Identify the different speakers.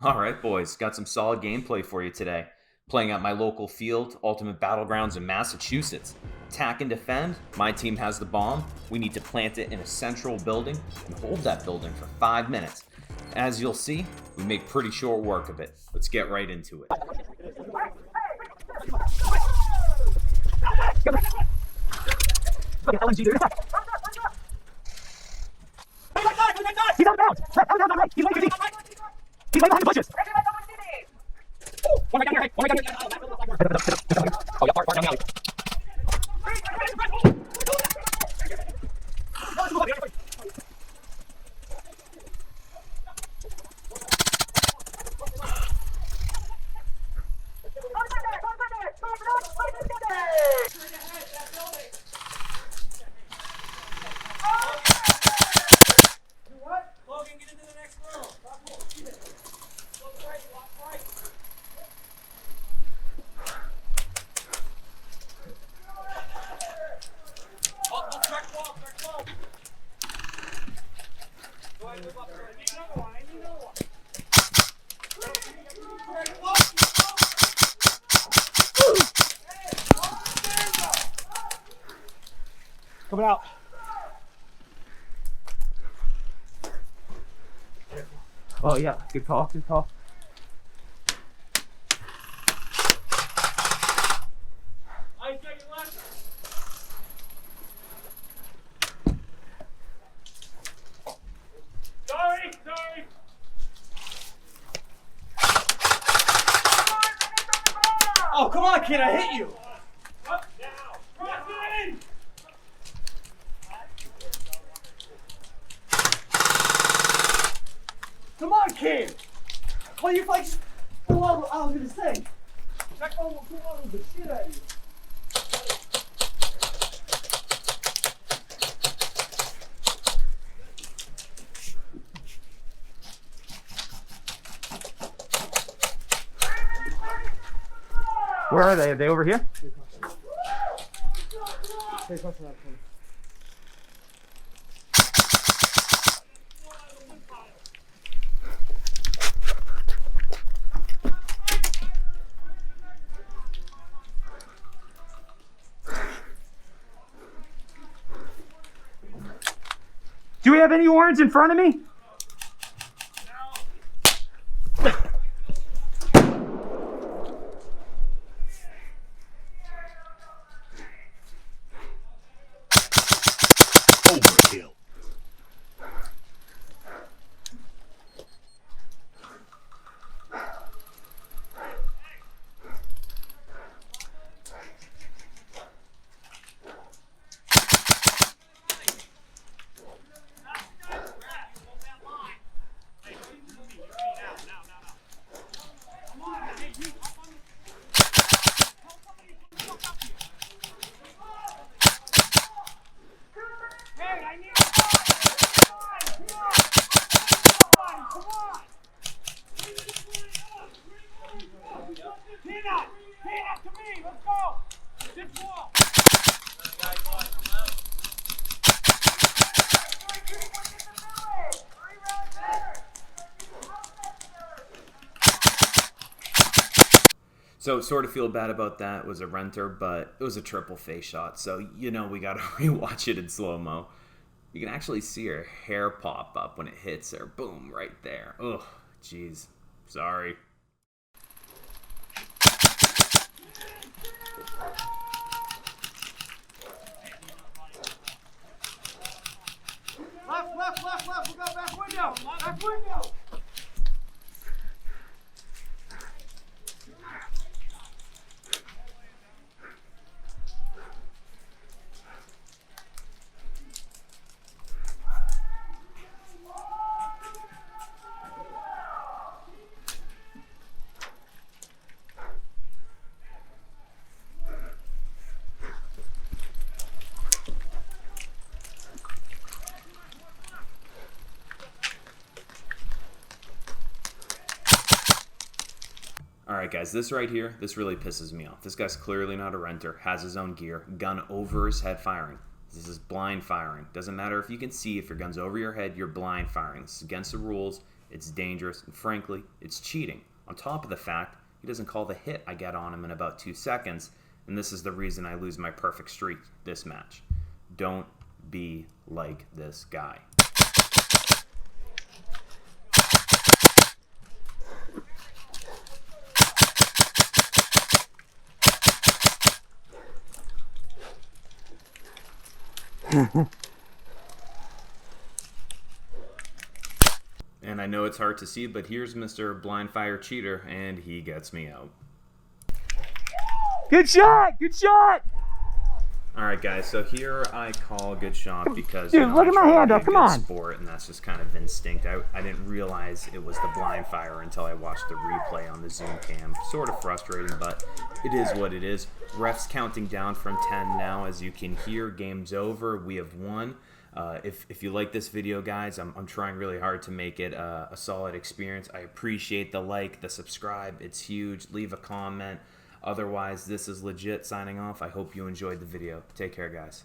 Speaker 1: All right, boys, got some solid gameplay for you today. Playing at my local field, Ultimate Battlegrounds in Massachusetts. Attack and defend. My team has the bomb. We need to plant it in a central building and hold that building for 5 minutes. As you'll see, we make pretty short work of it. Let's get right into it.
Speaker 2: He's out of bounds. Left, out of right. He's waiting for you. He's right behind the bushes. One right down here. One right down here. Oh, yeah, far down the alley. Coming out. Oh yeah, good call, good call.
Speaker 3: Sorry.
Speaker 2: Oh, come on, kid, I hit you.
Speaker 3: Up now. Cross it in.
Speaker 2: Come on, kid. Well, you like. Oh, I was gonna say. That guy will pull out the shit out of you. Where are they? Are they over here? Do we have any orange in front of me?
Speaker 4: Overkill.
Speaker 3: Peanut to me. Let's go. This wall.
Speaker 1: So sort of feel bad about that. It was a renter, but it was a triple face shot. So, we got to rewatch it in slow-mo. You can actually see her hair pop up when it hits her. Boom, right there. Ugh, jeez. Sorry.
Speaker 3: Left. We got back window. Back window.
Speaker 1: Alright guys, this right here, this really pisses me off. This guy's clearly not a renter, has his own gear, gun over his head firing. This is blind firing. Doesn't matter if you can see, if your gun's over your head, you're blind firing. This is against the rules. It's dangerous, and frankly, it's cheating. On top of the fact, he doesn't call the hit I get on him in about 2 seconds, and this is the reason I lose my perfect streak this match. Don't be like this guy. And I know it's hard to see, but here's Mr. Blind Fire Cheater, and he gets me out.
Speaker 2: Good shot! Good shot!
Speaker 1: Alright guys, so here I call good shot because
Speaker 2: Dude, look at my hand up, come on.
Speaker 1: Sport, and that's just kind of instinct. I didn't realize it was the blind fire until I watched the replay on the Zoom cam. Sort of frustrating, but it is what it is. Refs counting down from 10 now. As you can hear, game's over. We have won. If you like this video, guys, I'm trying really hard to make it a solid experience. I appreciate the like, the subscribe. It's huge. Leave a comment. Otherwise, this is legit signing off. I hope you enjoyed the video. Take care, guys.